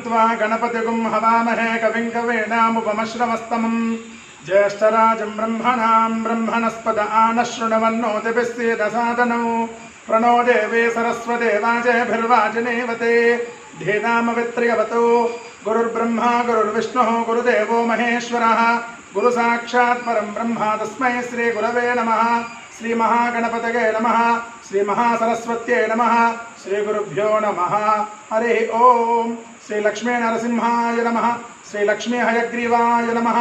त्वा गणपतिगुं हवामहे कविं कवीनामुपमश्रवस्तमम् ज्येष्ठराजं ब्रह्मणां ब्रह्मणस्पद आनशृण्वन्नोतिभिस्सीदसादनौ प्रणो देवी सरस्वती वाजेभिर्वाजिनीवते धीनामवित्र्यवतो गुरुर्ब्रह्मा गुरुर्विष्णुः गुरुदेवो महेश्वरः गुरुसाक्षात् परं ब्रह्म तस्मै श्रीगुरवे नमः। श्रीमहागणपतये नमः। श्रीमहासरस्वत्यै नमः। श्रीगुरुभ्यो नमः। हरि ओम। श्रीलक्ष्मी नरसिंहाय नमः। श्रीलक्ष्मी हयग्रीवाय नमः।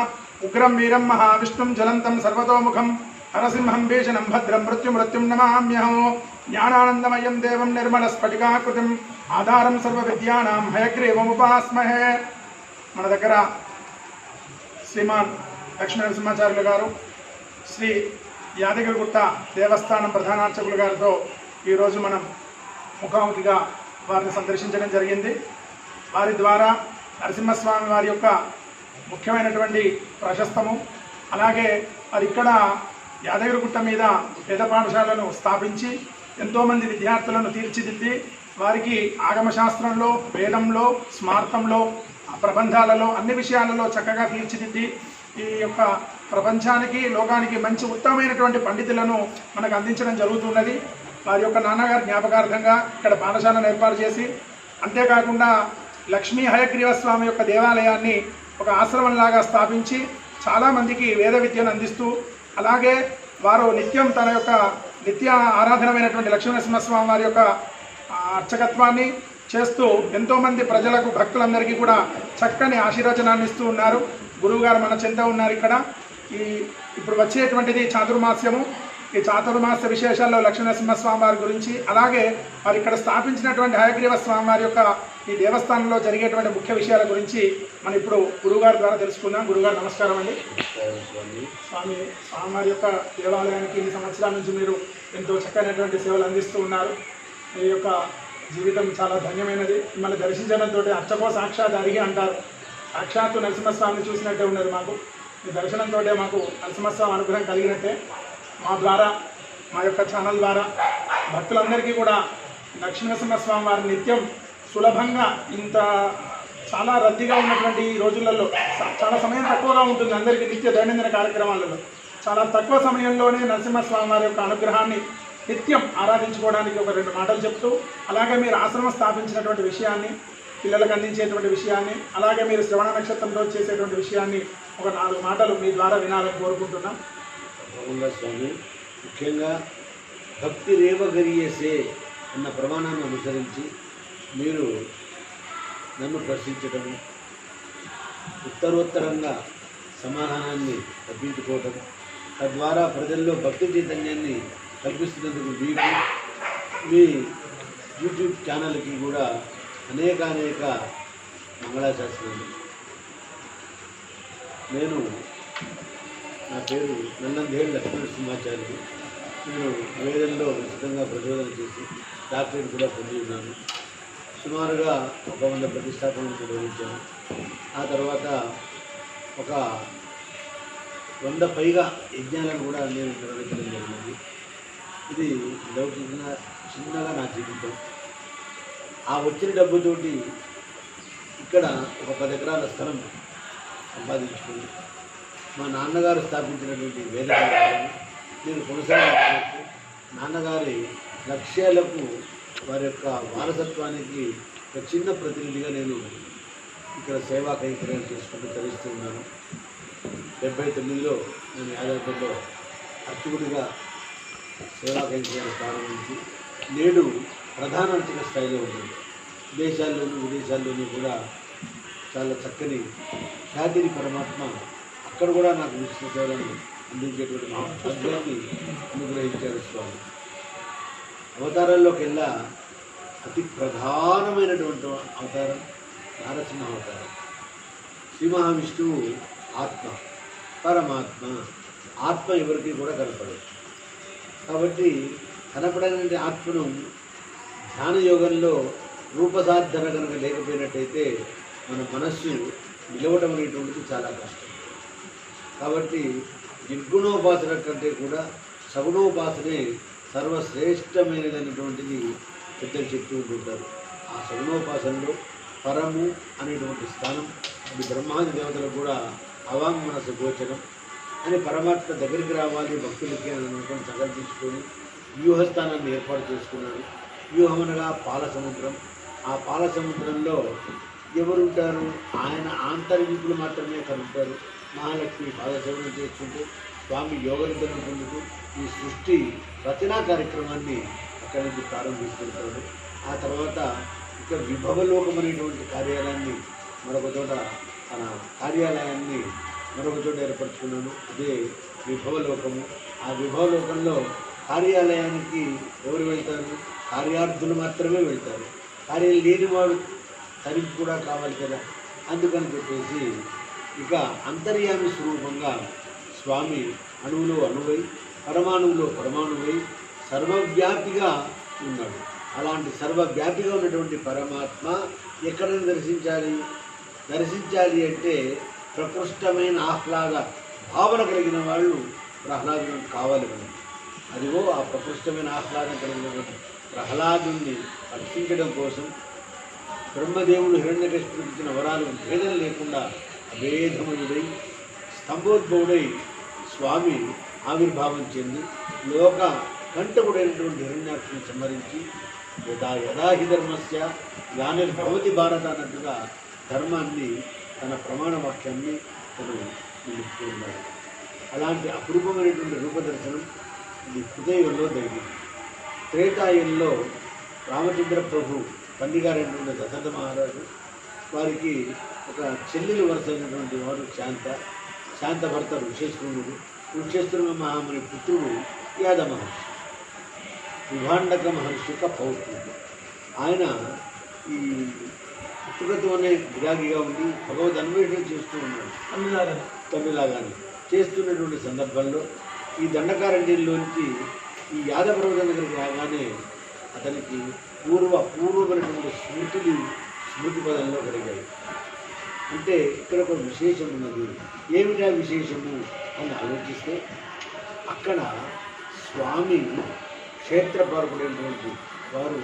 उग्रं वीरं महाविष्णुं ज्वलन्तं सर्वतोमुखं नरसिंहं भीषणं भद्रं मृत्युं नमाम्यहं। ज्ञानानन्दमयं देवं निर्मलस्फटिकाकृतिम् आधारं सर्वविद्यानां हयग्रीवमुपास्महे। మన దగ్గర శ్రీమాన్ లక్ష్మీ నరసింహాచార్యులు గారు శ్రీ యాదగిరిగుట్ట దేవస్థానం ప్రధానార్చకులు గారితో ఈరోజు మనం ముఖాముఖిగా వారిని సందర్శించడం జరిగింది. వారి ద్వారా నరసింహస్వామి వారి యొక్క ముఖ్యమైనటువంటి ప్రశస్తము, అలాగే వారి ఇక్కడ యాదగిరిగుట్ట మీద వేద పాఠశాలను స్థాపించి ఎంతోమంది విద్యార్థులను తీర్చిదిద్ది వారికి ఆగమశాస్త్రంలో, వేదంలో, స్మార్తంలో, ప్రబంధాలలో అన్ని విషయాలలో చక్కగా తీర్చిదిద్ది ఈ యొక్క ప్రపంచానికి లోకానికి మంచి ఉత్తమమైనటువంటి పండితులను మనకు అందించడం జరుగుతున్నది. వారి యొక్క నాన్నగారి జ్ఞాపకార్థంగా ఇక్కడ పాఠశాలను ఏర్పాటు చేసి, అంతేకాకుండా లక్ష్మీ హయగ్రీవ స్వామి యొక్క దేవాలయాన్ని ఒక ఆశ్రమంలాగా స్థాపించి చాలామందికి వేద విద్యను అందిస్తూ, అలాగే వారు నిత్యం తన యొక్క నిత్య ఆరాధనమైనటువంటి లక్ష్మీనరసింహస్వామి వారి యొక్క అర్చకత్వాన్ని చేస్తూ ఎంతోమంది ప్రజలకు, భక్తులందరికీ కూడా చక్కని ఆశీర్వచనాన్ని ఇస్తూ ఉన్నారు. గురువుగారు మన చెంత ఉన్నారు ఇక్కడ. ఇప్పుడు వచ్చేటువంటిది చాతుర్మాస్యము. ఈ చాతుర్మాస్య విశేషాల్లో లక్ష్మీనరసింహస్వామి వారి గురించి, అలాగే వారు ఇక్కడ స్థాపించినటువంటి హయగ్రీవ స్వామి వారి యొక్క ఈ దేవస్థానంలో జరిగేటువంటి ముఖ్య విషయాల గురించి మనం ఇప్పుడు గురువుగారి ద్వారా తెలుసుకుందాం. గురువుగారు నమస్కారం అండి. స్వామివారి యొక్క దేవాలయానికి ఈ సంవత్సరాల నుంచి మీరు ఎంతో చక్కనటువంటి సేవలు అందిస్తూ ఉన్నారు. మీ యొక్క జీవితం చాలా ధన్యమైనది. మిమ్మల్ని దర్శించడంతో అర్చకో సాక్షాత్ అడిగి అంటారు. సాక్షాత్తు నరసింహస్వామిని చూసినట్టే ఉన్నది మాకు. మీ దర్శనంతో మాకు నరసింహస్వామి అనుగ్రహం కలిగినట్టే. మా ద్వారా, మా యొక్క ఛానల్ ద్వారా భక్తులందరికీ కూడా లక్ష్మీనరసింహస్వామి వారి నిత్యం సులభంగా, ఇంత చాలా రద్దీగా ఉన్నటువంటి ఈ రోజులలో చాలా సమయం తక్కువగా ఉంటుంది అందరికీ. నిత్య దైనందిన కార్యక్రమాలలో చాలా తక్కువ సమయంలోనే నరసింహస్వామి వారి యొక్క అనుగ్రహాన్ని నిత్యం ఆరాధించుకోవడానికి ఒక రెండు మాటలు చెప్తూ, అలాగే మీరు ఆశ్రమం స్థాపించినటువంటి విషయాన్ని, పిల్లలకు అందించేటువంటి విషయాన్ని, అలాగే మీరు శ్రవణ నక్షత్రంలో చేసేటువంటి విషయాన్ని ఒక 4 మాటలు మీ ద్వారా వినాలని కోరుకుంటున్నాం. స్వామి, ముఖ్యంగా భక్తి రేవగరియసే అన్న ప్రమాణాన్ని అనుసరించి మీరు నన్ను ప్రశ్నించడం, ఉత్తరోత్తరంగా సమాధానాన్ని తప్పించుకోవటం, తద్వారా ప్రజల్లో భక్తి చైతన్యాన్ని కల్పిస్తున్నందుకు మీకు, మీ యూట్యూబ్ ఛానల్కి కూడా అనేక మంగళాశాస్త్రాలు. నా పేరు నల్లందేవి లక్ష్మీనరసింహాచార్యులు. నేను వేదంలో ఉచితంగా ప్రచోదన చేసి డాక్టరేట్ కూడా పొంది ఉన్నాను. సుమారుగా 100 ప్రతిష్టాపనలు నిర్వహించాను. ఆ తర్వాత ఒక 100 పైగా యజ్ఞాలను కూడా నేను నిర్వహించడం జరిగింది. ఇది లౌకికంగా చిన్నగా నా జీవితం. ఆ వచ్చిన డబ్బుతోటి ఇక్కడ ఒక 10 ఎకరాల స్థలం సంపాదించుకుని మా నాన్నగారు స్థాపించినటువంటి వేదాలను నేను కొనసాగించవచ్చు. నాన్నగారి లక్ష్యాలకు, వారి యొక్క వారసత్వానికి ఒక చిన్న ప్రతినిధిగా నేను ఇక్కడ సేవా కైంకర్యాలు చేసుకుంటూ తరిస్తూ ఉన్నాను. 79లో నేను యాదాద్రిలో అర్చకుడిగా సేవా కైంకర్యాలు ప్రారంభించి నేడు ప్రధాన అర్చక స్థాయిలో ఉంది. దేశాల్లోనూ విదేశాల్లోనూ కూడా చాలా చక్కని ఖ్యాతిని పరమాత్మ అక్కడ కూడా నాకు విశిష్ట సేవలను అందించేటువంటి భాగ్యాన్ని అనుగ్రహించారు స్వామి. అవతారాల్లోకెల్లా అతి ప్రధానమైనటువంటి అవతారం నారసింహ అవతారం. శ్రీ మహావిష్ణువు ఆత్మ, పరమాత్మ. ఆత్మ ఎవరికి కూడా కనపడదు. కాబట్టి కనపడని ఆత్మను ధ్యాన యోగంలో రూపసాధన కనుక లేకపోయినట్టయితే మన మనస్సు నిలవడం అనేటువంటిది చాలా కష్టం. కాబట్టి నిర్గుణోపాసన కంటే కూడా సగుణోపాసనే సర్వశ్రేష్టమైనదైనటువంటిది పెద్దలు చెప్తూ ఉంటుంటారు. ఆ సగుణోపాసనలో పరము అనేటువంటి స్థానం, అది బ్రహ్మాది దేవతలకు కూడా అవాంగ్మనస గోచరం అని పరమాత్మ దగ్గరికి రావాలి భక్తులకి అని అనుకుని సంకల్పించుకొని వ్యూహస్థానాన్ని ఏర్పాటు చేసుకున్నాడు. వ్యూహం అనగా పాల సముద్రం. ఆ పాల సముద్రంలో ఎవరుంటారు? ఆయన ఆంతర్యుకులు మాత్రమే కలుగుతారు. మహాలక్ష్మి పాదసేవనం చేసుకుంటూ స్వామి యోగనిధనం పొందుతూ ఈ సృష్టి రచనా కార్యక్రమాన్ని అక్కడి నుంచి ప్రారంభిస్తుంటాడు. ఆ తర్వాత ఇక విభవలోకం అనేటువంటి కార్యాలయాన్ని మరొక చోట తన కార్యాలయాన్ని మరొక చోట ఏర్పరచుకున్నాను. అదే విభవలోకము. ఆ విభవలోకంలో కార్యాలయానికి ఎవరు వెళ్తారు? కార్యార్థులు మాత్రమే వెళ్తారు. కార్యం లేనివాడు తనకి కూడా కావాలి కదా. అందుకని చెప్పేసి ఇక అంతర్యామి స్వరూపంగా స్వామి అణువులో అణువై పరమాణువులో పరమాణువై సర్వవ్యాపిగా ఉన్నాడు. అలాంటి సర్వవ్యాపిగా ఉన్నటువంటి పరమాత్మ ఎక్కడైనా దర్శించాలి అంటే ప్రకృష్టమైన ఆహ్లాద భావన కలిగిన వాళ్ళు ప్రహ్లాదుని కావాలి మనకి. అదిగో ఆ ప్రకృష్టమైన ఆహ్లాదం కలిగినటువంటి ప్రహ్లాదుని రక్షించడం కోసం బ్రహ్మదేవుడు హిరణ్యకశిపుడికి ఇచ్చిన వరాలు భేదం లేకుండా అభేదమయుడై స్తంభోద్భవుడై స్వామి ఆవిర్భావం చెంది లోక కంటకుడైనటువంటి హిరణ్యాక్షుని సంహరించి యథాహి ధర్మస్య గ్లానిర్భవతి భారత అన్నట్టుగా ధర్మాన్ని తన ప్రమాణ వాక్యాన్ని తను నిలుపుతున్నాడు. అలాంటి అపూర్వమైనటువంటి రూపదర్శనం ఇది కృతయుగంలో జరిగింది. త్రేతాయుగంలో రామచంద్ర ప్రభు పండిగారైనటువంటి దశరథ మహారాజు వారికి ఒక చెల్లెలు వరుస అయినటువంటి వాడు శాంత భర్త ఋషేశ్వరుడు మహాముని పుత్రుడు యాద మహర్షి, విభాండక మహర్షి యొక్క పౌత్రుడు. ఆయన ఈ పుట్టుకతోనే విరాగిగా ఉండి భగవద్ అన్వేషణ చేస్తూ ఉన్నాడు. తమిళలాగానే చేస్తున్నటువంటి సందర్భంలో ఈ దండకారణ్యంలోంచి ఈ యాదపర్వతం దగ్గరికి రాగానే అతనికి పూర్వమైనటువంటి స్మృతి పదంలో కలిగాయి. అంటే ఇక్కడ ఒక విశేషం ఉన్నది. ఏమిటా విశేషము అని ఆలోచిస్తే అక్కడ స్వామి క్షేత్రపారకుడైనటువంటి వారు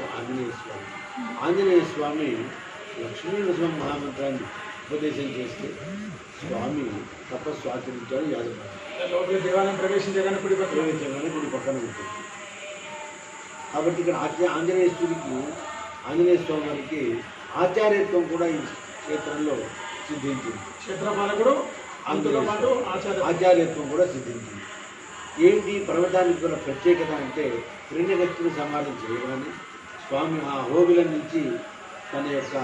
ఆంజనేయ స్వామి లక్ష్మీనరసింహ మహామంత్రాన్ని ఉపదేశం చేస్తే స్వామి తపస్సు ఆచరించాడు. దేవాలయం ప్రవేశించగానే గుడి పక్కన ఉంటుంది. కాబట్టి ఇక్కడ ఆంజనేయ స్వామి వారికి ఆచార్యత్వం కూడా ఈ క్షేత్రంలో సిద్ధించింది. క్షేత్రపాలకుడు అందులో పాటు ఆచార్యత్వం కూడా సిద్ధించింది. ఏంటి పర్వతానికి కూడా ప్రత్యేకత అంటే హిరణ్యకశిపుని సంహారం చేయగానే స్వామి ఆ హోబిల నుంచి తన యొక్క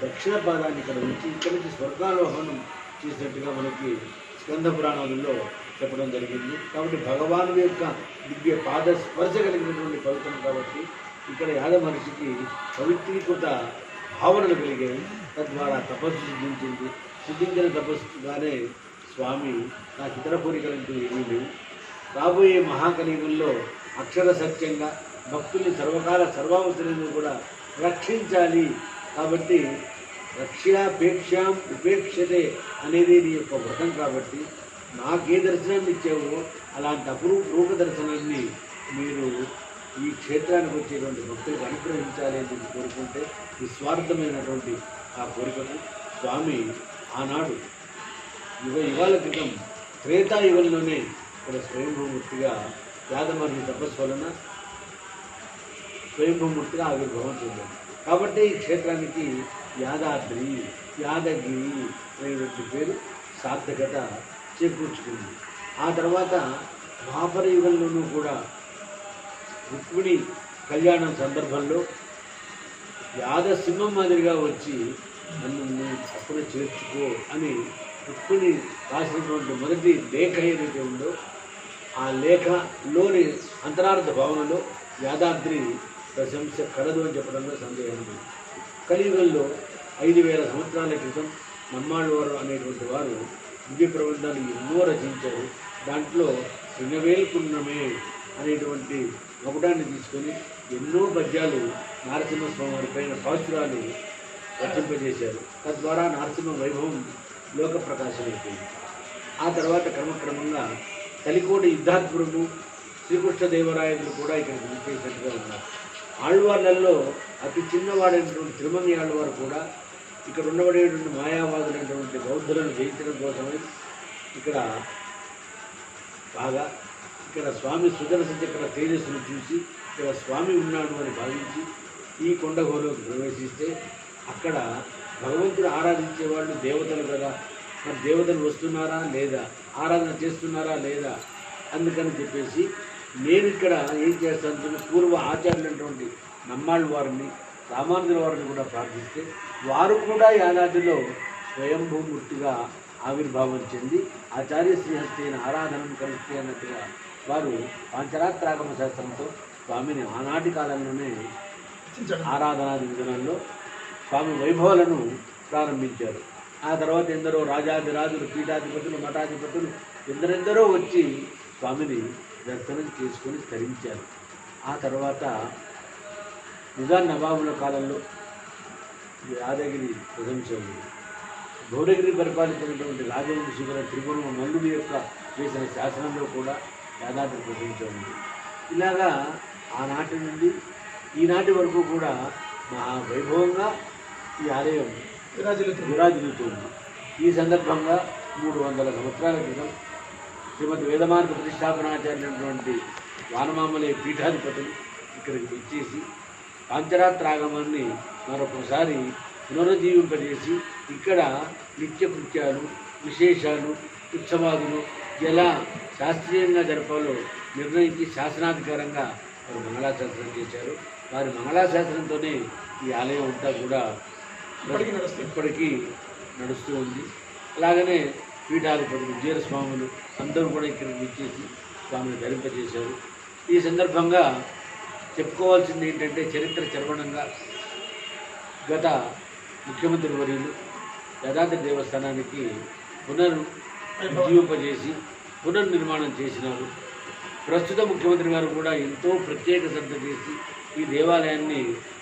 దక్షిణ పాదాన్ని ఇక్కడ ఉంచి ఇక్కడి నుంచి స్వర్గారోహణం చేసినట్టుగా మనకి స్కంద పురాణాలలో చెప్పడం జరిగింది. కాబట్టి భగవాను యొక్క దివ్య పాద స్పర్శ కలిగినటువంటి పవిత్రం కాబట్టి ఇక్కడ యాద మహర్షికి పవిత్రీకృత భావనలు కలిగాయి. తద్వారా తపస్సు సిద్ధించిన తపస్సుగానే స్వామి నాకు ఇతర కోరికలంటూ ఏమీ లేవు. రాబోయే మహాకలియుగంలో అక్షర సత్యంగా భక్తుల్ని సర్వకాల సర్వావసరాలను కూడా రక్షించాలి. కాబట్టి రక్ష్యాపేక్షాం ఉపేక్షతే అనేది నీ యొక్క వ్రతం. కాబట్టి నాకే దర్శనాన్ని ఇచ్చావో అలాంటి రూప దర్శనాన్ని మీరు ఈ క్షేత్రానికి వచ్చేటువంటి భక్తులకు అనుగ్రహించాలి అని చెప్పి కోరుకుంటే నిస్వార్థమైనటువంటి ఆ కోరికకు స్వామి ఆనాడు యుగాల క్రితం త్రేతాయుగంలోనే ఇక్కడ స్వయంభూమూర్తిగా యాదమహర్షి తపస్సు వలన స్వయంభూమూర్తిగా ఆవిర్భావం చెందాడు. కాబట్టి ఈ క్షేత్రానికి యాదాద్రి యాదగిరి అనేటువంటి పేరు సార్థకత చేకూర్చుకుంది. ఆ తర్వాత ద్వాపర యుగంలోనూ కూడా రుక్మిణి కళ్యాణం సందర్భంలో యాదసింహం మాదిరిగా వచ్చి నన్ను అప్పుడు చేర్చుకో అని రుక్మిణి రాసినటువంటి మొదటి లేఖ ఏదైతే ఉందో ఆ లేఖలోని అంతరార్థ భావనలో యాదాద్రి ప్రశంస కలదు అని చెప్పడంలో సందేహం లేదు. కలియుగంలో 5000 సంవత్సరాల క్రితం నమ్మాళ్ళవారు అనేటువంటి వారు దివ్య ప్రబంధాలు ఎన్నో రచించారు. దాంట్లో శ్రీనవేల్కున్నమే అనేటువంటి ఒకటాన్ని తీసుకొని ఎన్నో పద్యాలు నరసింహస్వామి వారి పైన పాసురాలు రచింపజేశారు. తద్వారా నరసింహ వైభవం లోక ప్రకాశమైపోయింది. ఆ తర్వాత క్రమక్రమంగా కలికోటి యుద్ధాత్ముడు శ్రీకృష్ణదేవరాయలు కూడా ఇక్కడికి విచ్చేసినట్టుగా ఉన్నారు. ఆళ్వార్లలో అతి చిన్నవాడైనటువంటి తిరుమని ఆళ్వారు కూడా ఇక్కడ ఉండబడేటువంటి మాయావాదులైనటువంటి బౌద్ధులను జయించడం కోసమై ఇక్కడ బాగా ఇక్కడ స్వామి సుదర్శన చక్ర తేజస్సును చూసి ఇక్కడ స్వామి ఉన్నాడు అని భావించి ఈ కొండ గుహలోకి ప్రవేశిస్తే అక్కడ భగవంతుడు ఆరాధించే వాళ్ళు దేవతలు కదా, మరి దేవతలు వస్తున్నారా లేదా, ఆరాధన చేస్తున్నారా లేదా, అందుకని చెప్పేసి నేను ఇక్కడ ఏం చేస్తాను, పూర్వ ఆచార్యులైనటువంటి నమ్మాళ్ళ వారిని రామానుజుల వారిని కూడా ప్రార్థిస్తే వారు కూడా యాదాద్రిలో స్వయంభూమూర్తిగా ఆవిర్భావం చెంది ఆచార్య శ్రీహస్తైన ఆరాధనను కలిస్తే అన్నట్టుగా వారు పాంచరాత్రాగమ శాస్త్రంతో స్వామిని ఆనాటి కాలంలోనే ఆరాధనాది విధానంలో స్వామి వైభవాలను ప్రారంభించారు. ఆ తర్వాత ఎందరో రాజాధిరాజులు, పీఠాధిపతులు, మఠాధిపతులు ఎందరెందరో వచ్చి స్వామిని దర్శనం చేసుకొని ధరించారు. ఆ తర్వాత నిజాం నవాబుల కాలంలో యాదగిరి ప్రశంసలు, గౌడగిరి పరిపాలించినటువంటి రాజవంశీకుల త్రిపురం మల్లుడి యొక్క చేసిన శాసనంలో కూడా యాదాద్రి ప్రశంస ఉంది. ఇలాగా ఆనాటి నుండి ఈనాటి వరకు కూడా మహా వైభవంగా ఈ ఆలయం విరాజిల్లుతుంది. ఈ సందర్భంగా 300 సంవత్సరాల క్రితం శ్రీమతి వేదమార్గ ప్రతిష్టాపనాచార్యులైనటువంటి వానమామలే పీఠాధిపతులు ఇక్కడికి వచ్చేసి పాంచరాత్రాగమాన్ని మరొకసారి పునరుజ్జీవింపజేసి ఇక్కడ నిత్యకృత్యాలు, విశేషాలు, ఉత్సవాదులు ఎలా శాస్త్రీయంగా జరపాలో నిర్ణయించి శాసనాధికారంగా వారు మంగళాశాసనం చేశారు. వారి మంగళాశాసనంతోనే ఈ ఆలయం అంతా కూడా ఇప్పటికీ నడుస్తూ ఉంది. అలాగనే పీఠాధిపతులు, జీరస్వాములు అందరూ కూడా ఇక్కడికి వచ్చేసి స్వామిని ధరింపజేశారు. ఈ సందర్భంగా చెప్పుకోవాల్సింది ఏంటంటే, చరిత్ర చర్వణంగా గత ముఖ్యమంత్రి వర్యులు యాదాద్రి దేవస్థానానికి పునరుజ్జీవింపజేసి పునర్నిర్మాణం చేసినారు. ప్రస్తుత ముఖ్యమంత్రి గారు కూడా ఎంతో ప్రత్యేక శ్రద్ధ చేసి ఈ దేవాలయాన్ని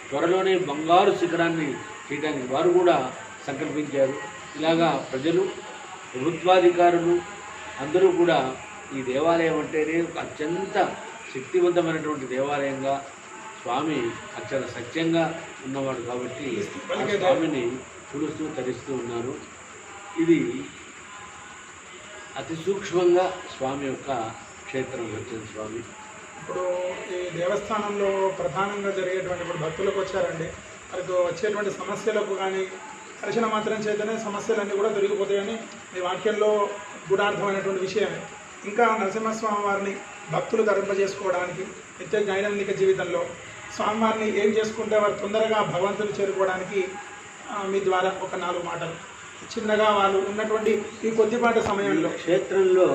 త్వరలోనే బంగారు శిఖరాన్ని చేయడానికి వారు కూడా సంకల్పించారు. ఇలాగా ప్రజలు, ప్రభుత్వాధికారులు అందరూ కూడా ఈ దేవాలయం అంటేనే అత్యంత శక్తివంతమైనటువంటి దేవాలయంగా, స్వామి అక్షర సత్యంగా ఉన్నవాడు కాబట్టి ఆ స్వామిని కొలుస్తూ తరిస్తూ ఉన్నారు. ఇది అతి సూక్ష్మంగా స్వామి యొక్క క్షేత్రం వచ్చింది. స్వామి ఇప్పుడు ఈ దేవస్థానంలో ప్రధానంగా జరిగేటువంటి, ఇప్పుడు భక్తులకు వచ్చారండి, వారికి వచ్చేటువంటి సమస్యలకు కానీ దర్శన మాత్రం చేతనే సమస్యలన్నీ కూడా దొరికిపోతాయని మీ వాక్యంలో గూఢార్థమైనటువంటి విషయమే. ఇంకా నరసింహస్వామి వారిని భక్తులు ధరింపజేసుకోవడానికి నిత్య దైనందిక జీవితంలో స్వామివారిని ఏం చేసుకుంటే వారు తొందరగా భగవంతుని చేరుకోవడానికి మీ ద్వారా ఒక 4 మాటలు చిన్నగా వాళ్ళు ఉన్నటువంటి ఈ కొద్దిపాటి సమయంలో క్షేత్రంలో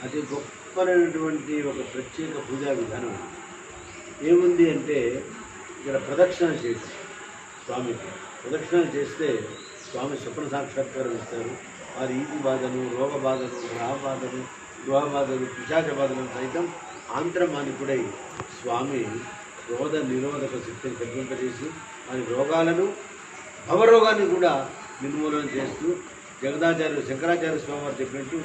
అతి గొప్పనటువంటి ఒక ప్రత్యేక పూజా విధానం ఏముంది అంటే, ఇక్కడ ప్రదక్షిణ చేసి స్వామికి ప్రదక్షిణ చేస్తే స్వామి స్వప్న సాక్షాత్కారం ఇస్తారు. వారి ఈతి బాధను, రోగ బాధను, గ్రహ బాధను, గృహ బాధలు, పిశాచ బాధలను సైతం ఆంతరమానికుడై స్వామి రోధ నిరోధక శక్తిని కల్పింపజేసి వారి రోగాలను, భవరోగాన్ని కూడా నిర్మూలన చేస్తూ జగదాచార్యులు శంకరాచార్య స్వామి వారు చెప్పినట్టు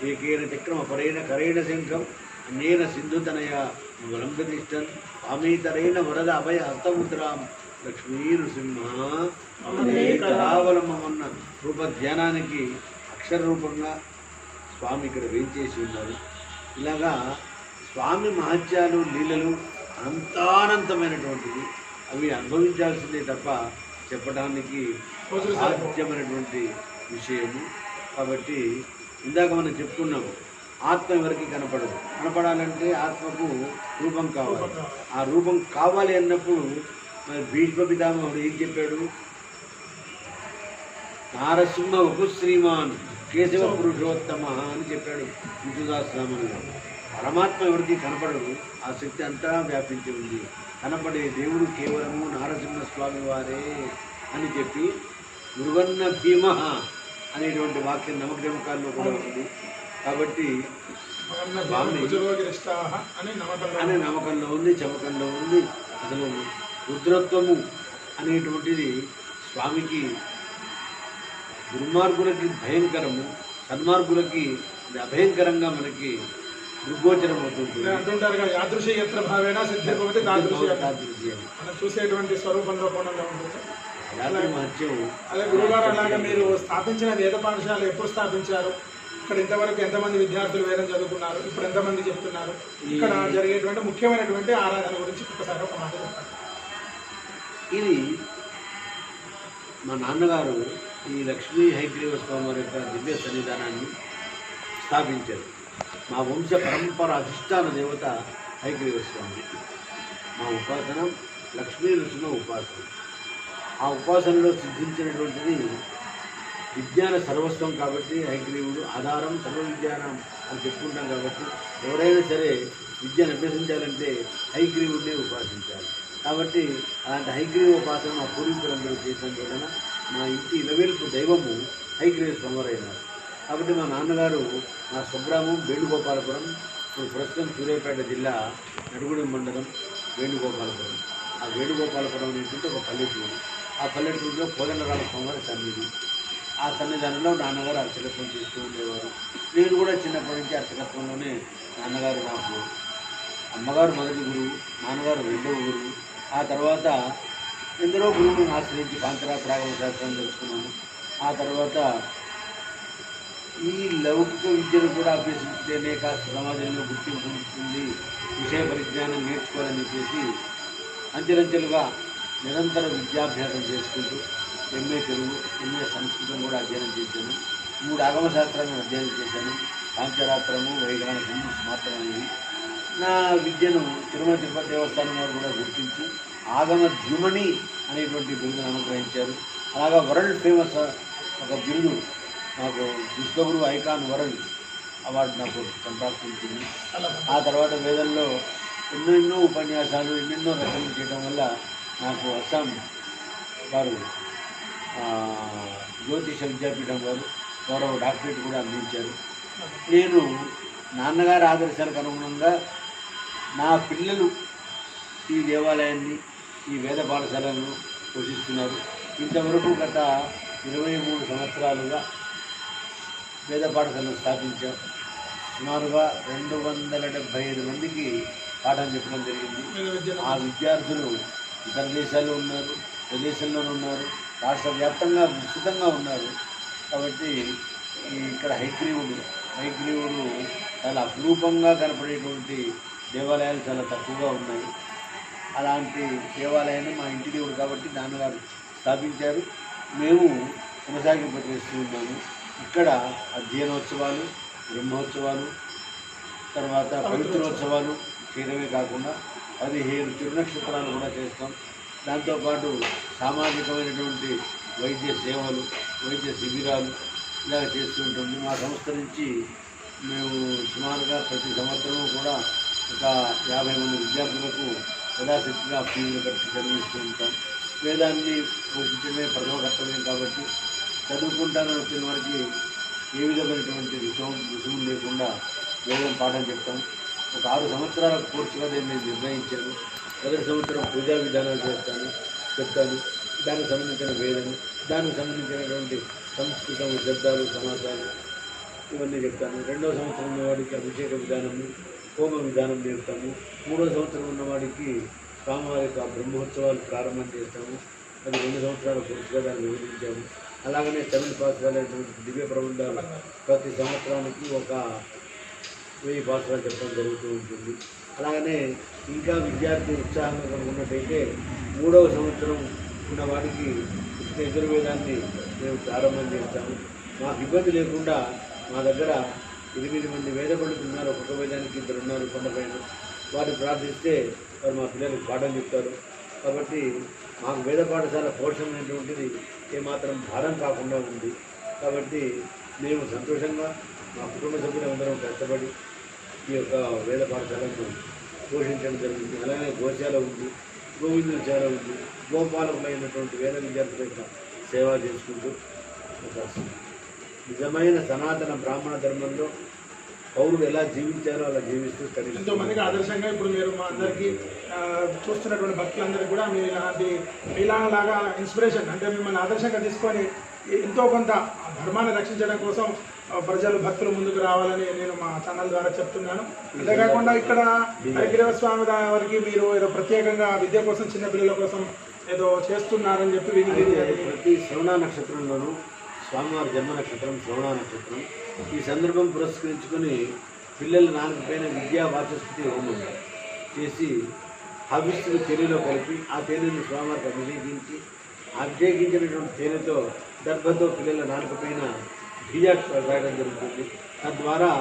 ఏకేన చక్రమ పరైన కరైన శంఖం అన్నేన సింధుతనయ వలంబతిష్టన్ స్వామీతరైన వరద అభయ హస్తముద్రాం లక్ష్మీ నృసింహ కరావలంబమన్న రూప ధ్యానానికి అక్షర రూపంగా స్వామి ఇక్కడ వేయించేసి ఉన్నారు. ఇలాగా స్వామి మహత్యాలు, లీలలు అనంతానంతమైనటువంటివి. అవి అనుభవించాల్సిందే తప్ప చెప్పడానికి సాధ్యమైనటువంటి విషయము. కాబట్టి ఇందాక మనం చెప్పుకున్నాము, ఆత్మ ఎవరికి కనపడదు. కనపడాలంటే ఆత్మకు రూపం కావాలి. ఆ రూపం కావాలి అన్నప్పుడు మరి భీష్మ పితామహుడు ఏం చెప్పాడు? నారసింహ ఉపశ్రీమాన్ కేశవ పురుషోత్తమ అని చెప్పాడు విష్ణుదాసరామంలో. పరమాత్మ ఎవరికి కనపడదు, ఆ శక్తి అంతా వ్యాపించి ఉంది. కనపడే దేవుడు కేవలము నారసింహస్వామి వారే అని చెప్పి మృగన్న భీమ అనేటువంటి వాక్యం నమగ్రమకాల్లో కూడా ఉంది. కాబట్టి అనే నమ్మకంలో ఉంది, చమకంలో ఉంది. అసలు రుద్రత్వము అనేటువంటిది స్వామికి దుర్మార్గులకి భయంకరము, సన్మార్గులకి అది అభయంకరంగా మనకి దృగ్గోచరం అవుతుంది. అంటుంటారు కదా, యాదృశ్యత్ర భావేన సిద్ధిర్భవతి తాదృశ్య. మనం చూసేటువంటి స్వరూపంలో కోణంగా ఉంటుంది. రాత్రి మహత్యం. అదే గురుగారు, అలాగే మీరు స్థాపించిన వేద పాఠశాల ఎప్పుడు స్థాపించారు? ఇక్కడ ఇంతవరకు ఎంతమంది విద్యార్థులు వేదం చదువుకున్నారు? ఇప్పుడు ఎంతమంది చెప్తున్నారు? ఇక్కడ జరిగేటువంటి ముఖ్యమైనటువంటి ఆరాధన గురించి ఒక్కసారి ఒక మాట చెప్పండి. ఇది మా నాన్నగారు ఈ లక్ష్మీ హయగ్రీవ స్వామి వారి యొక్క దివ్య సన్నిధానాన్ని స్థాపించారు. మా వంశ పరంపర అధిష్టాన దేవత హయగ్రీవ స్వామి. మా ఉపాసన లక్ష్మీ నృసింహ ఉపాసన. ఆ ఉపాసనలో సిద్ధించినటువంటిది విజ్ఞాన సర్వస్వం కాబట్టి హయగ్రీవుడు ఆధారం సర్వ విజ్ఞానం అని చెప్పుకుంటాం కాబట్టి ఎవరైనా సరే విద్యను అభ్యసించాలంటే హయగ్రీవుడినే ఉపాసించాలి. కాబట్టి అలాంటి హయగ్రీవ ఉపాసన మా పూర్వీకులందరూ చేసినందువలన మా ఇంటి ఇలవేలుపు దైవము హయగ్రీవ స్వామివారైనారు. కాబట్టి మా నాన్నగారు మా స్వగ్రామం వేణుగోపాలపురం, ఇప్పుడు ప్రస్తుతం సూర్యాపేట జిల్లా నడుగుడి మండలం వేణుగోపాలపురం. ఆ వేణుగోపాలపురం ఏంటంటే ఒక పల్లెటూరు. ఆ పల్లెటూరులో కోదండరామ స్వామివారి సన్నిధి. ఆ సన్నిధానంలో నాన్నగారు అర్చకత్వం చేస్తూ ఉండేవారు. నేను కూడా చిన్నప్పటి నుంచి అర్చకత్వంలోనే నాన్నగారు నాకు అమ్మగారు మొదటి గురువు, నాన్నగారు రెండవ గురువు. ఆ తర్వాత ఎందరో గురువులను ఆశ్రయించి కాంతరాత్రాగమ శాస్త్రం తెలుసుకున్నాను. ఆ తర్వాత ఈ లౌకిక విద్యను కూడా అభ్యసించితేనే కాస్త సమాజంలో గుర్తింపు ఉంటుంది, విషయ పరిజ్ఞానం నేర్చుకోవాలని చెప్పేసి అంచెలంచెలుగా నిరంతర విద్యాభ్యాసం చేసుకుంటూ ఎంఏ తెలుగు, ఎంఏ సంస్కృతం కూడా అధ్యయనం చేశాను. 3 ఆగమ శాస్త్రాలను అధ్యయనం చేశాను. పాంచరాత్రము, వైజ్ఞానికము, స్మార్తమైనవి. నా విద్యను తిరుమల తిరుపతి దేవస్థానం వారు కూడా గుర్తించి ఆగమ ద్యుమణి అనేటువంటి బిరుదును అనుగ్రహించారు. అలాగా వరల్డ్ ఫేమస్ ఒక బిరుదు నాకు విశ్వగురు ఐకాన్ వరల్డ్ అవార్డు నాకు సంపాదించింది. ఆ తర్వాత వేదంలో ఎన్నెన్నో ఉపన్యాసాలు, ఎన్నెన్నో రచనలు చేయడం వల్ల నాకు అస్సాం వారు జ్యోతిష విద్యాపీఠం వారు గౌరవ డాక్టరేట్ కూడా అందించారు. నేను నాన్నగారి ఆదర్శాలకు అనుగుణంగా నా పిల్లలు ఈ దేవాలయాన్ని, ఈ వేద పాఠశాలను పోషిస్తున్నారు. ఇంతవరకు గత 23 సంవత్సరాలుగా వేద పాఠశాలను స్థాపించాం. సుమారుగా 275 మందికి పాఠం చెప్పడం జరిగింది. ఆ విద్యార్థులు ఇతర దేశాల్లో ఉన్నారు, ప్రదేశంలోనూ ఉన్నారు, రాష్ట్ర వ్యాప్తంగా విస్తృతంగా ఉన్నారు. కాబట్టి ఇక్కడ హయగ్రీవుడు చాలా అపురూపంగా కనపడేటువంటి దేవాలయాలు చాలా తక్కువగా ఉన్నాయి. అలాంటి దేవాలయాన్ని మా ఇంటి దేవుడు కాబట్టి నాన్నగారు స్థాపించారు. మేము కొనసాగింపజేస్తూ ఉన్నాము. ఇక్కడ అధ్యయనోత్సవాలు, బ్రహ్మోత్సవాలు, తర్వాత పవిత్రోత్సవాలు చేయడమే కాకుండా 15 తిరునక్షత్రాలు కూడా చేస్తాం. దాంతోపాటు సామాజికమైనటువంటి వైద్య సేవలు, వైద్య శిబిరాలు ఇలా చేస్తూ ఉంటుంది. మా సంస్థ నుంచి మేము సుమారుగా ప్రతి సంవత్సరం కూడా ఒక 50 మంది విద్యార్థులకు యథాశక్తిగా ఫీజులు కట్టి చదివిస్తూ ఉంటాం. వేదాన్ని పోషించడమే ప్రథమ కర్తవ్యం కాబట్టి చదువుకుంటానని వచ్చిన వారికి ఏ విధమైనటువంటి రుసుము లేకుండా వేదం పాఠం చెప్తాం. ఒక 6 సంవత్సరాల కోర్సుగా నేను నిర్ణయించాను. మొదటి సంవత్సరం పూజా విధానాలు చెప్తాను, దానికి సంబంధించిన వేదము, దానికి సంబంధించినటువంటి సంస్కృతం, శబ్దాలు, సమాసాలు ఇవన్నీ చెప్తాను. 2వ సంవత్సరం ఉన్నవాడికి అభిషేక విధానము, హోమ విధానం నేర్పుతాము. 3వ సంవత్సరం ఉన్నవాడికి స్వామివారి యొక్క బ్రహ్మోత్సవాలు ప్రారంభం చేస్తాము. అది 2 సంవత్సరాల కోర్సుగా దాన్ని వివరించాము. అలాగనే తమిళ పాఠశాలైనటువంటి దివ్య ప్రబంధాలు ప్రతి సంవత్సరానికి ఒక 1000 పాఠశాలలు చెప్పడం జరుగుతూ ఉంటుంది. అలాగనే ఇంకా విద్యార్థి ఉత్సాహంగా ఉన్నట్టయితే 3వ సంవత్సరం ఉన్నవాడికి యజుర్వేదాన్ని మేము ప్రారంభం చేస్తాము. మాకు ఇబ్బంది లేకుండా మా దగ్గర 8 మంది వేద పండితులు ఉన్నారు. ఒక్కొక్క వేదానికి 2 ఉన్నారు కొండపైన. వారిని ప్రార్థిస్తే వారు మా పిల్లలకు పాఠం చెప్తారు. కాబట్టి మాకు వేద పాఠశాల పోషణ అనేటువంటిది ఏమాత్రం భారం కాకుండా ఉంది. కాబట్టి మేము సంతోషంగా మా కుటుంబ సభ్యులందరం కష్టపడి ఈ యొక్క వేద పాఠశాలను పోషించడం జరిగింది. అలాగే గోశాల ఉంది, గోవిందుశాల ఉంది. గోపాలకులైనటువంటి వేద విద్యార్థుల యొక్క సేవ చేసుకుంటూ ఒక నిజమైన సనాతన బ్రాహ్మణ ధర్మంలో పౌరులు ఎలా జీవించారో అలా జీవిస్తూ ఎంతోమందికి ఆదర్శంగా ఇప్పుడు మీరు మా అందరికీ చూస్తున్నటువంటి భక్తులందరికీ కూడా మీరు ఇలాంటి మీలాగా ఇన్స్పిరేషన్, అంటే మిమ్మల్ని ఆదర్శంగా తీసుకొని ఎంతో కొంత ధర్మాన్ని రక్షించడం కోసం ప్రజలు భక్తులు ముందుకు రావాలని నేను మా ఛానల్ ద్వారా చెప్తున్నాను. అంతేకాకుండా ఇక్కడ హయగ్రీవ స్వామి వారికి మీరు ఏదో ప్రత్యేకంగా విద్య కోసం చిన్నపిల్లల కోసం ఏదో చేస్తున్నారని చెప్పి విని ప్రతి శ్రవణ నక్షత్రంలోనూ స్వామివారి జన్మ నక్షత్రం శ్రవణ నక్షత్రం. ఈ సందర్భం పురస్కరించుకొని పిల్లల నాలుగుపైన విద్యా వాచస్పతి హోమం చేసి హవిస్సులు తేనెలో కలిపి ఆ తేనెని స్వామివారికి అభిషేకించినటువంటి తేనెతో దర్భతో పిల్లల నాలుగుపైన బీజాక్షరాలు రాయడం జరుగుతుంది. తద్వారా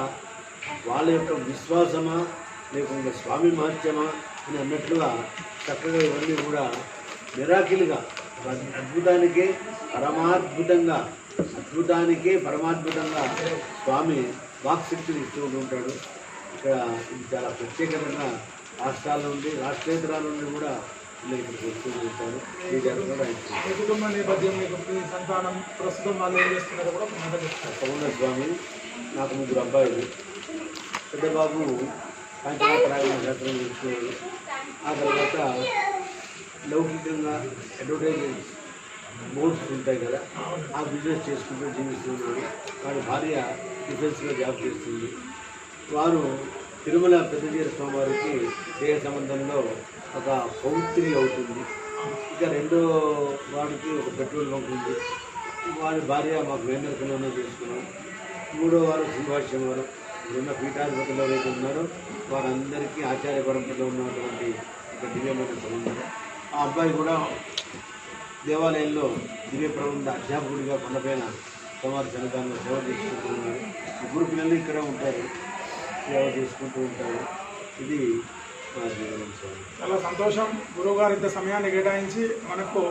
వాళ్ళ యొక్క విశ్వాసమా లేకుంటే స్వామి మహత్యమా అని అన్నట్లుగా చక్కగా ఇవన్నీ కూడా మిరాకిల్గా అద్భుతానికే పరమాద్భుతంగా స్వామి వాక్శక్తిని ఇస్తూ ఉంటాడు. ఇక్కడ ఇది చాలా ప్రత్యేకమైన రాష్ట్రాల నుండి రాష్ట్రేతరాల నుండి కూడా ఇక్కడికి వస్తూ ఉంటారు. ఈ కూడా కుటుంబ నేపథ్యం సంతానం ప్రస్తుతం వాళ్ళు ఏం చేస్తున్నారో కూడా తప్పకుండా స్వామి. నాకు 3 అబ్బాయిలు. పెద్ద బాబు పంచరాత్రాయణ శాస్త్రం చేస్తున్నాడు. ఆ తర్వాత లౌకికంగా అడ్వర్టైజ్మెంట్ బోర్డ్స్ ఉంటాయి కదా, ఆ బిజినెస్ చేసుకుంటూ జీవిస్తున్నాడు. వాడి భార్య డిఫెన్స్లో జాబ్ చేస్తుంది. వారు తిరుమల పెద్దజీర స్వామివారికి దేహ సంబంధంలో ఒక పౌత్రి అవుతుంది. ఇక రెండో వాడికి ఒక పెట్రోల్ బంక్ ఉంది. వాడి భార్య మాకు వేంద్రకులోనే చేసుకున్నాం. 3వ వారు సింహాష్యం వారు ఇప్పుడున్న పీఠాధిపతులు ఎవరైతే ఉన్నారో వారందరికీ ఆచార్య పరంపరలో ఉన్నటువంటి ఒక దివ్యమైన సంబంధం. ఆ అబ్బాయి కూడా దేవాలయంలో దివ్య ప్రబంధ అధ్యాపకుడిగా కొండపైన సమాజ సన్నిధానంలో సేవ చేసుకుంటూ ఉన్నారు. 3 పిల్లలు ఇక్కడ ఉంటారు, సేవ చేసుకుంటూ ఉంటారు. ఇది మా జీవనం. చాలా సంతోషం. గురువు గారు ఇంత సమయాన్ని కేటాయించి మనకు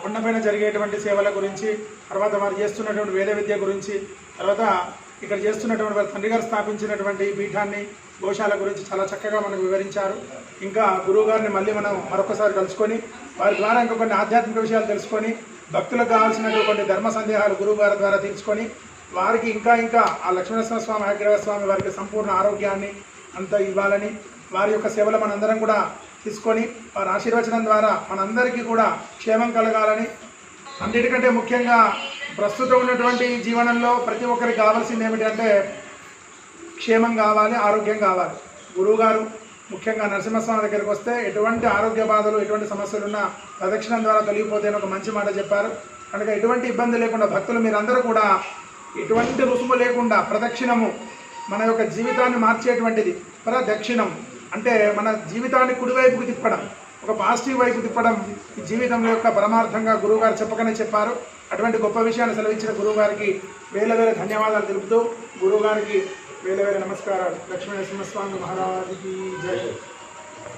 కొండపైన జరిగేటువంటి సేవల గురించి, తర్వాత వారు చేస్తున్నటువంటి వేద విద్య గురించి, తర్వాత ఇక్కడ చేస్తున్నటువంటి వారి తండ్రి గారు స్థాపించినటువంటి పీఠాన్ని, గోశాల గురించి చాలా చక్కగా మనకు వివరించారు. ఇంకా గురువు గారిని మళ్ళీ మనం మరొకసారి కలుసుకొని వారి ద్వారా ఇంకా కొన్ని ఆధ్యాత్మిక విషయాలు తెలుసుకొని భక్తులకు కావాల్సినటువంటి కొన్ని ధర్మ సందేహాలు గురువు గారి ద్వారా తీర్చుకొని వారికి ఇంకా ఆ లక్ష్మీనరసింహ స్వామి హయగ్రీవ స్వామి వారికి సంపూర్ణ ఆరోగ్యాన్ని అంతా ఇవ్వాలని, వారి యొక్క సేవలు మనందరం కూడా తీసుకొని వారి ఆశీర్వచనం ద్వారా మనందరికీ కూడా క్షేమం కలగాలని, అన్నిటికంటే ముఖ్యంగా ప్రస్తుతం ఉన్నటువంటి జీవనంలో ప్రతి ఒక్కరికి కావాల్సింది ఏమిటంటే క్షేమం కావాలి, ఆరోగ్యం కావాలి. గురువుగారు ముఖ్యంగా నరసింహస్వామి దగ్గరికి వస్తే ఎటువంటి ఆరోగ్య బాధలు, ఎటువంటి సమస్యలున్నా ప్రదక్షిణం ద్వారా తొలగిపోతే ఒక మంచి మాట చెప్పారు. కనుక ఎటువంటి ఇబ్బంది లేకుండా భక్తులు మీరందరూ కూడా ఎటువంటి రుసుము లేకుండా ప్రదక్షిణము మన యొక్క జీవితాన్ని మార్చేటువంటిది. ప్రదక్షిణం అంటే మన జీవితాన్ని కుడివైపుకు తిప్పడం, ఒక పాజిటివ్ వైపు తిప్పడం ఈ జీవితం యొక్క పరమార్థంగా గురువుగారు చెప్పకనే చెప్పారు. అటువంటి గొప్ప విషయాన్ని సెలవిచ్చిన గురువుగారికి వేల ధన్యవాదాలు తెలుపుతూ గురువుగారికి వేల నమస్కారాలు. లక్ష్మీ నరసింహస్వామి మహారాజుకి జై.